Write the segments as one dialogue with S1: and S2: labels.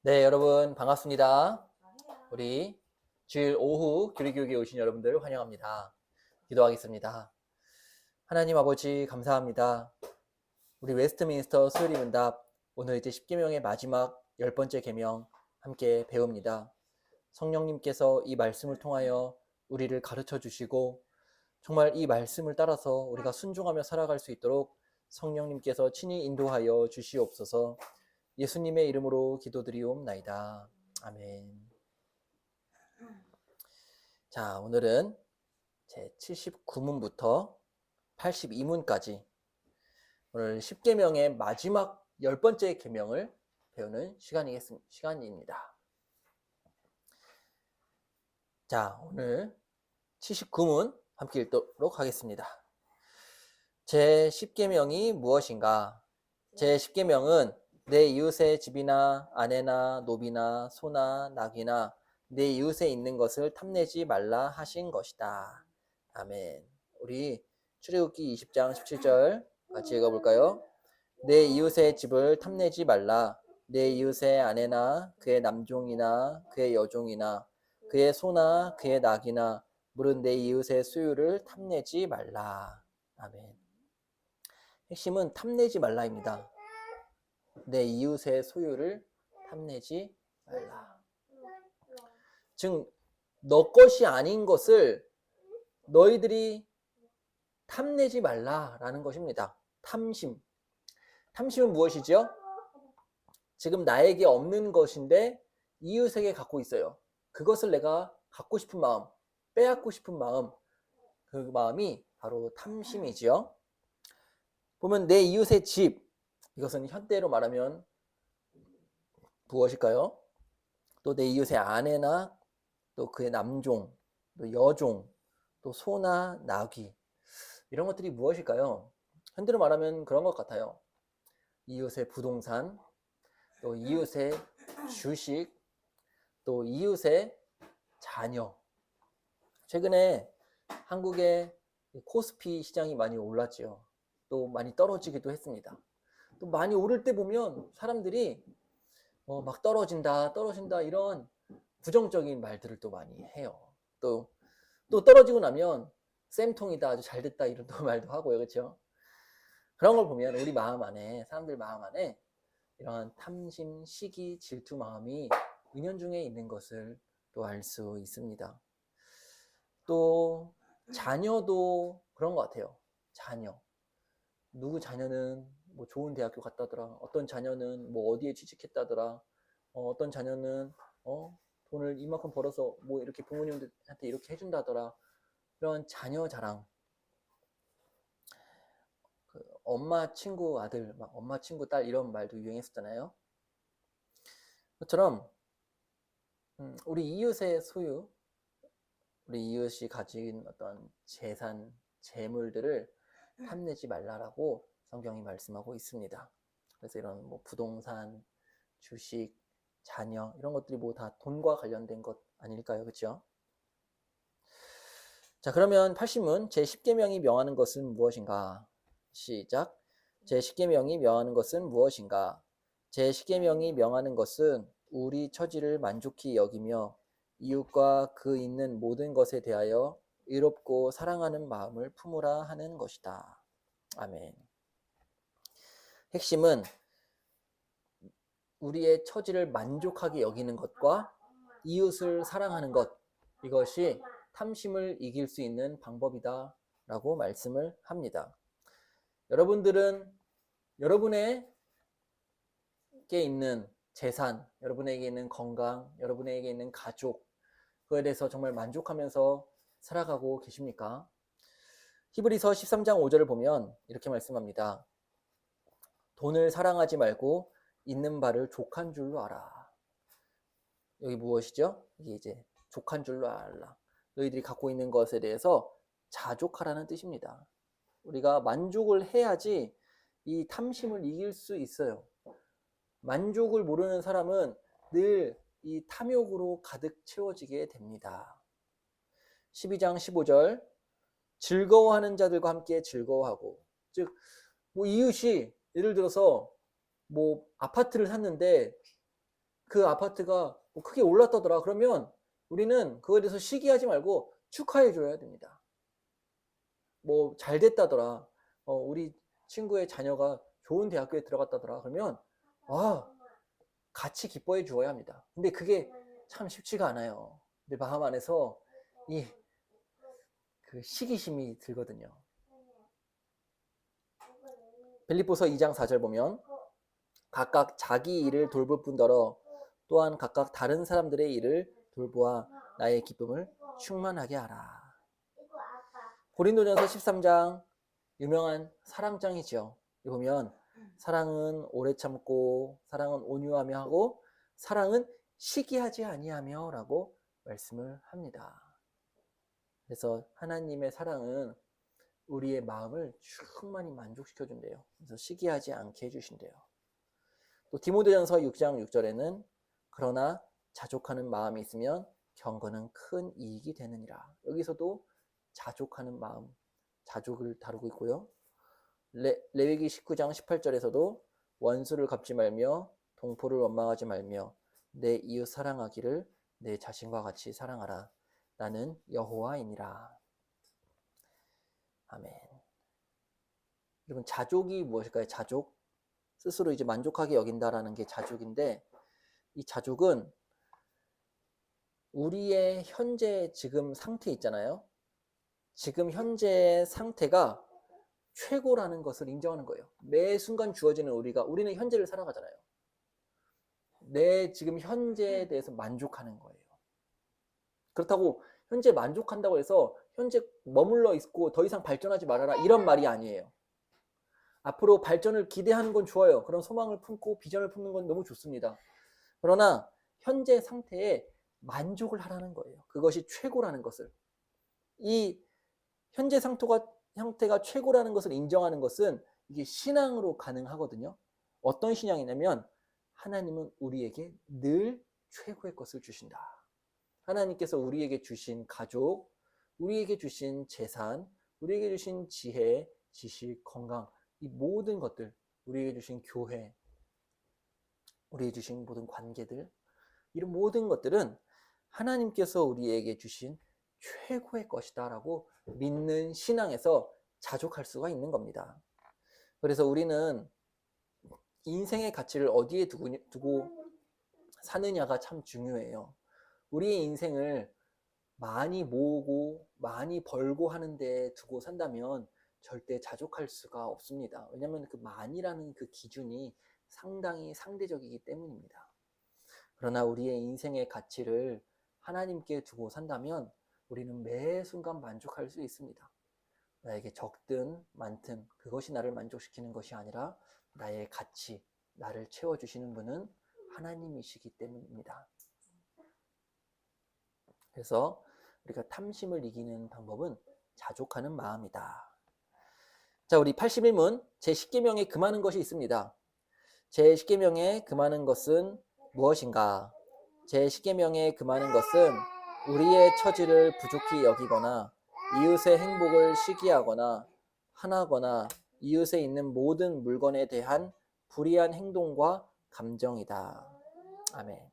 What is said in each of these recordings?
S1: 네, 여러분 반갑습니다. 우리 주일 오후 교리교육에 오신 여러분들 환영합니다. 기도하겠습니다. 하나님 아버지 감사합니다. 우리 웨스트민스터 수요일 문답 오늘 이제 10계명의 마지막 10번째 계명 함께 배웁니다. 성령님께서 이 말씀을 통하여 우리를 가르쳐 주시고 정말 이 말씀을 따라서 우리가 순종하며 살아갈 수 있도록 성령님께서 친히 인도하여 주시옵소서. 예수님의 이름으로 기도드리옵나이다. 아멘. 자, 오늘은 제 79문부터 82문까지 오늘 10계명의 마지막 10번째 계명을 배우는 시간입니다. 자, 오늘 79문 함께 읽도록 하겠습니다. 제 10계명이 무엇인가? 제 10계명은 내 이웃의 집이나 아내나 노비나 소나 낙이나 내 이웃에 있는 것을 탐내지 말라 하신 것이다. 아멘. 우리 출애굽기 20장 17절 같이 읽어볼까요? 내 이웃의 집을 탐내지 말라. 내 이웃의 아내나 그의 남종이나 그의 여종이나 그의 소나 그의 낙이나 물은 내 이웃의 소유를 탐내지 말라. 아멘. 핵심은 탐내지 말라입니다. 내 이웃의 소유를 탐내지 말라. 즉, 너 것이 아닌 것을 너희들이 탐내지 말라라는 것입니다. 탐심. 탐심은 무엇이죠? 지금 나에게 없는 것인데 이웃에게 갖고 있어요. 그것을 내가 갖고 싶은 마음, 빼앗고 싶은 마음, 그 마음이 바로 탐심이지요. 보면 내 이웃의 집, 이것은 현대로 말하면 무엇일까요? 또 내 이웃의 아내나 또 그의 남종, 또 여종, 또 소나 나귀, 이런 것들이 무엇일까요? 현대로 말하면 그런 것 같아요. 이웃의 부동산, 또 이웃의 주식, 또 이웃의 자녀. 최근에 한국의 코스피 시장이 많이 올랐죠. 또 많이 떨어지기도 했습니다. 또 많이 오를 때 보면 사람들이 막 떨어진다 이런 부정적인 말들을 또 많이 해요. 또 떨어지고 나면 쌤통이다, 아주 잘 됐다 이런 또 말도 하고요. 그렇죠? 그런 걸 보면 우리 마음 안에, 사람들 마음 안에 이러한 탐심, 시기, 질투 마음이 은연중에 있는 것을 또 알 수 있습니다. 또 자녀도 그런 것 같아요. 자녀. 누구 자녀는 뭐 좋은 대학교 갔다더라. 어떤 자녀는 뭐 어디에 취직했다더라. 어떤 자녀는 돈을 이만큼 벌어서 뭐 이렇게 부모님들한테 이렇게 해준다더라. 이런 자녀 자랑. 그 엄마 친구 아들, 막 엄마 친구 딸 이런 말도 유행했었잖아요. 그처럼 우리 이웃의 소유, 우리 이웃이 가진 어떤 재산, 재물들을 탐내지 말라라고 성경이 말씀하고 있습니다. 그래서 이런 뭐 부동산, 주식, 자녀 이런 것들이 뭐 다 돈과 관련된 것 아닐까요? 그렇죠? 자, 그러면 80문 제10계명이 명하는 것은 무엇인가? 시작. 제10계명이 명하는 것은 무엇인가? 제10계명이 명하는 것은 우리 처지를 만족히 여기며 이웃과 그 있는 모든 것에 대하여 의롭고 사랑하는 마음을 품으라 하는 것이다. 아멘. 핵심은 우리의 처지를 만족하게 여기는 것과 이웃을 사랑하는 것, 이것이 탐심을 이길 수 있는 방법이다 라고 말씀을 합니다. 여러분들은 여러분에게 있는 재산, 여러분에게 있는 건강, 여러분에게 있는 가족, 그에 대해서 정말 만족하면서 살아가고 계십니까? 히브리서 13장 5절을 보면 이렇게 말씀합니다. 돈을 사랑하지 말고 있는 바를 족한 줄로 알아. 여기 무엇이죠? 이게 이제 족한 줄로 알라. 너희들이 갖고 있는 것에 대해서 자족하라는 뜻입니다. 우리가 만족을 해야지 이 탐심을 이길 수 있어요. 만족을 모르는 사람은 늘 이 탐욕으로 가득 채워지게 됩니다. 12장 15절 즐거워하는 자들과 함께 즐거워하고, 즉 뭐 이웃이 예를 들어서 뭐 아파트를 샀는데 그 아파트가 뭐 크게 올랐다더라. 그러면 우리는 그거에 대해서 시기하지 말고 축하해 줘야 됩니다. 뭐 잘 됐다더라. 우리 친구의 자녀가 좋은 대학교에 들어갔다더라. 그러면 같이 기뻐해 주어야 합니다. 근데 그게 참 쉽지가 않아요. 내 마음 안에서 이 그 시기심이 들거든요. 빌립보서 2장 4절 보면 각각 자기 일을 돌볼 뿐더러 또한 각각 다른 사람들의 일을 돌보아 나의 기쁨을 충만하게 하라. 고린도전서 13장 유명한 사랑장이죠. 보면 사랑은 오래 참고 사랑은 온유하며 하고 사랑은 시기하지 아니하며 라고 말씀을 합니다. 그래서 하나님의 사랑은 우리의 마음을 충만히 만족시켜 준대요. 그래서 시기하지 않게 해주신대요. 또 디모데전서 6장 6절에는 그러나 자족하는 마음이 있으면 경건은 큰 이익이 되느니라. 여기서도 자족하는 마음, 자족을 다루고 있고요. 레위기 19장 18절에서도 원수를 갚지 말며 동포를 원망하지 말며 내 이웃 사랑하기를 내 자신과 같이 사랑하라. 나는 여호와이니라. 아멘. 여러분, 자족이 무엇일까요? 자족. 스스로 이제 만족하게 여긴다라는 게 자족인데, 이 자족은 우리의 현재 지금 상태 있잖아요. 지금 현재의 상태가 최고라는 것을 인정하는 거예요. 매 순간 주어지는 우리는 현재를 살아가잖아요. 내 지금 현재에 대해서 만족하는 거예요. 그렇다고 현재 만족한다고 해서 현재 머물러 있고 더 이상 발전하지 말아라 이런 말이 아니에요. 앞으로 발전을 기대하는 건 좋아요. 그런 소망을 품고 비전을 품는 건 너무 좋습니다. 그러나 현재 상태에 만족을 하라는 거예요. 그것이 최고라는 것을. 이 현재 상태가 최고라는 것을 인정하는 것은 이게 신앙으로 가능하거든요. 어떤 신앙이냐면 하나님은 우리에게 늘 최고의 것을 주신다. 하나님께서 우리에게 주신 가족, 우리에게 주신 재산, 우리에게 주신 지혜, 지식, 건강, 이 모든 것들, 우리에게 주신 교회, 우리에게 주신 모든 관계들, 이런 모든 것들은 하나님께서 우리에게 주신 최고의 것이다 라고 믿는 신앙에서 자족할 수가 있는 겁니다. 그래서 우리는 인생의 가치를 어디에 두고 사느냐가 참 중요해요. 우리의 인생을 많이 모으고 많이 벌고 하는 데 두고 산다면 절대 자족할 수가 없습니다. 왜냐하면 그 많이라는 그 기준이 상당히 상대적이기 때문입니다. 그러나 우리의 인생의 가치를 하나님께 두고 산다면 우리는 매 순간 만족할 수 있습니다. 나에게 적든 많든 그것이 나를 만족시키는 것이 아니라 나의 가치, 나를 채워주시는 분은 하나님이시기 때문입니다. 그래서 우리가 탐심을 이기는 방법은 자족하는 마음이다. 자, 우리 81문 제10계명에 금하는 것이 있습니다. 제10계명에 금하는 것은 무엇인가? 제10계명에 금하는 것은 우리의 처지를 부족히 여기거나 이웃의 행복을 시기하거나 화나거나 이웃에 있는 모든 물건에 대한 불의한 행동과 감정이다. 아멘.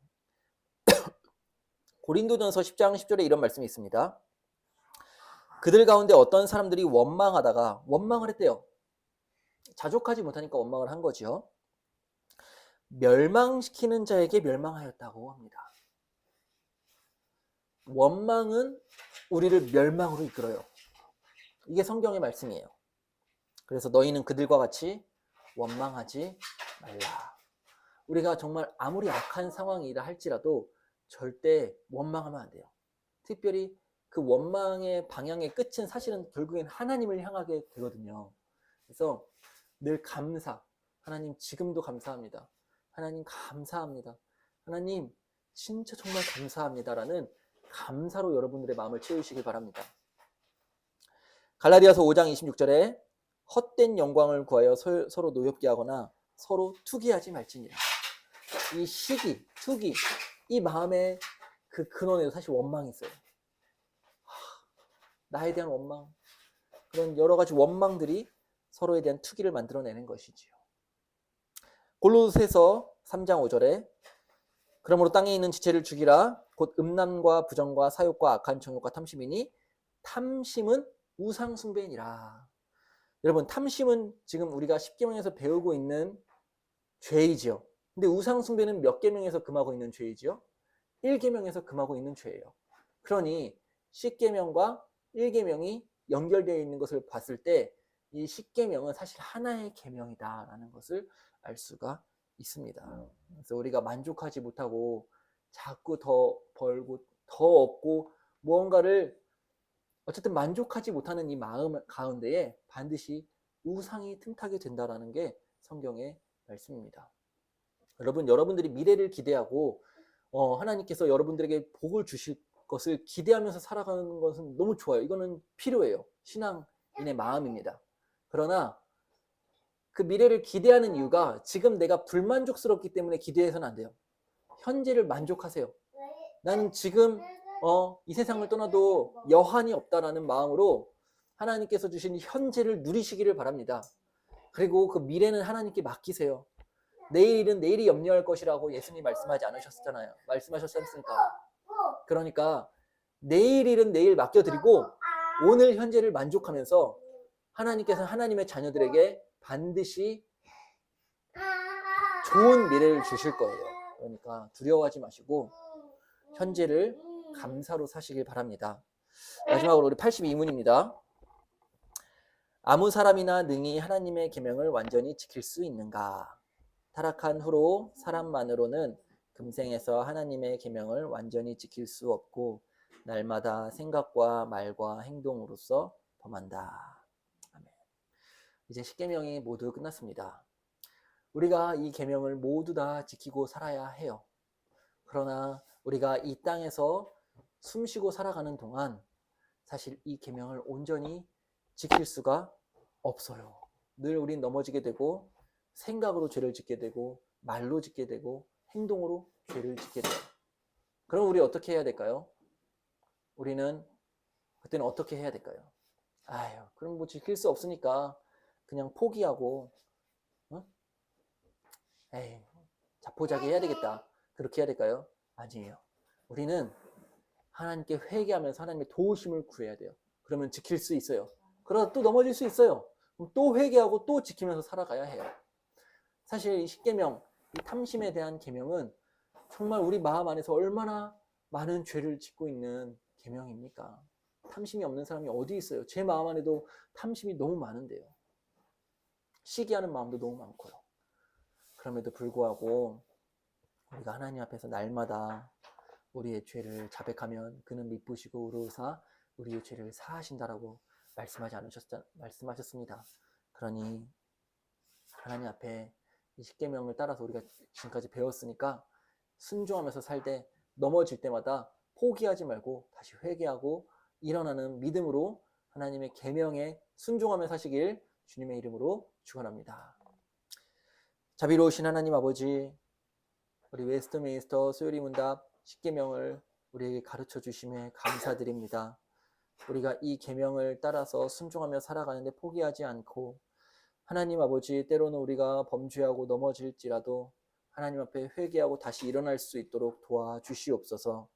S1: 고린도전서 10장 10절에 이런 말씀이 있습니다. 그들 가운데 어떤 사람들이 원망을 했대요. 자족하지 못하니까 원망을 한 거죠. 멸망시키는 자에게 멸망하였다고 합니다. 원망은 우리를 멸망으로 이끌어요. 이게 성경의 말씀이에요. 그래서 너희는 그들과 같이 원망하지 말라. 우리가 정말 아무리 악한 상황이라 할지라도 절대 원망하면 안 돼요. 특별히 그 원망의 방향의 끝은 사실은 결국엔 하나님을 향하게 되거든요. 그래서 늘 감사. 하나님 지금도 감사합니다. 하나님 감사합니다. 하나님 진짜 정말 감사합니다라는 감사로 여러분들의 마음을 채우시길 바랍니다. 갈라디아서 5장 26절에 헛된 영광을 구하여 서로 노엽게 하거나 서로 투기하지 말지니라. 이 시기, 투기, 이 마음의 그 근원에도 사실 원망이 있어요. 나에 대한 원망, 그런 여러 가지 원망들이 서로에 대한 투기를 만들어내는 것이지요. 골로새서 3장 5절에 그러므로 땅에 있는 지체를 죽이라. 곧 음란과 부정과 사욕과 악한 정욕과 탐심이니 탐심은 우상 숭배니라. 여러분, 탐심은 지금 우리가 10계명에서 배우고 있는 죄이지요. 근데 우상 숭배는 몇 계명에서 금하고 있는 죄이지요? 1계명에서 금하고 있는 죄예요. 그러니 10계명과 1계명이 연결되어 있는 것을 봤을 때 이 10계명은 사실 하나의 계명이다라는 것을 알 수가 있습니다. 그래서 우리가 만족하지 못하고 자꾸 더 벌고 더 얻고 무언가를 어쨌든 만족하지 못하는 이 마음 가운데에 반드시 우상이 틈타게 된다라는 게 성경의 말씀입니다. 여러분들이 미래를 기대하고 하나님께서 여러분들에게 복을 주실 것을 기대하면서 살아가는 것은 너무 좋아요. 이거는 필요해요. 신앙인의 마음입니다. 그러나 그 미래를 기대하는 이유가 지금 내가 불만족스럽기 때문에 기대해서는 안 돼요. 현재를 만족하세요. 난 지금 이 세상을 떠나도 여한이 없다라는 마음으로 하나님께서 주신 현재를 누리시기를 바랍니다. 그리고 그 미래는 하나님께 맡기세요. 내일은 내일이 염려할 것이라고 예수님 말씀하지 않으셨잖아요. 말씀하셨지 않습니까? 그러니까 내일 일은 내일 맡겨드리고 오늘 현재를 만족하면서 하나님께서는 하나님의 자녀들에게 반드시 좋은 미래를 주실 거예요. 그러니까 두려워하지 마시고 현재를 감사로 사시길 바랍니다. 마지막으로 우리 82문입니다. 아무 사람이나 능히 하나님의 계명을 완전히 지킬 수 있는가? 타락한 후로 사람만으로는 금생에서 하나님의 계명을 완전히 지킬 수 없고 날마다 생각과 말과 행동으로서 범한다. 아멘. 이제 10계명이 모두 끝났습니다. 우리가 이 계명을 모두 다 지키고 살아야 해요. 그러나 우리가 이 땅에서 숨쉬고 살아가는 동안 사실 이 계명을 온전히 지킬 수가 없어요. 늘 우린 넘어지게 되고 생각으로 죄를 짓게 되고 말로 짓게 되고 행동으로 죄를 짓게 돼요. 그럼 우리 어떻게 해야 될까요? 우리는 그때는 어떻게 해야 될까요? 아유, 그럼 뭐 지킬 수 없으니까 그냥 포기하고 에이, 자포자기 해야 되겠다. 그렇게 해야 될까요? 아니에요. 우리는 하나님께 회개하면서 하나님의 도우심을 구해야 돼요. 그러면 지킬 수 있어요. 그러다 또 넘어질 수 있어요. 그럼 또 회개하고 또 지키면서 살아가야 해요. 사실 이 10계명, 이 탐심에 대한 계명은 정말 우리 마음 안에서 얼마나 많은 죄를 짓고 있는 계명입니까? 탐심이 없는 사람이 어디 있어요? 제 마음 안에도 탐심이 너무 많은데요. 시기하는 마음도 너무 많고요. 그럼에도 불구하고 우리가 하나님 앞에서 날마다 우리의 죄를 자백하면 그는 미쁘시고 의로우사 우리의 죄를 사하신다라고 말씀하셨습니다. 그러니 하나님 앞에 이 10계명을 따라서 우리가 지금까지 배웠으니까 순종하면서 살 때 넘어질 때마다 포기하지 말고 다시 회개하고 일어나는 믿음으로 하나님의 계명에 순종하며 사시길 주님의 이름으로 축원합니다. 자비로우신 하나님 아버지, 우리 웨스트민스터 소요리 문답 10계명을 우리에게 가르쳐 주심에 감사드립니다. 우리가 이 계명을 따라서 순종하며 살아가는데 포기하지 않고 하나님 아버지, 때로는 우리가 범죄하고 넘어질지라도 하나님 앞에 회개하고 다시 일어날 수 있도록 도와주시옵소서.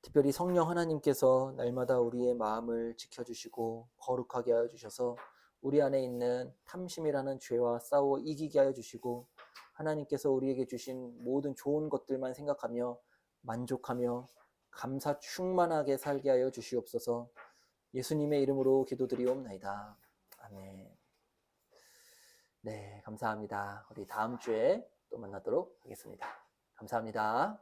S1: 특별히 성령 하나님께서 날마다 우리의 마음을 지켜주시고 거룩하게 하여 주셔서 우리 안에 있는 탐심이라는 죄와 싸워 이기게 하여 주시고 하나님께서 우리에게 주신 모든 좋은 것들만 생각하며 만족하며 감사 충만하게 살게 하여 주시옵소서. 예수님의 이름으로 기도드리옵나이다. 아멘. 네, 감사합니다. 우리 다음 주에 또 만나도록 하겠습니다. 감사합니다.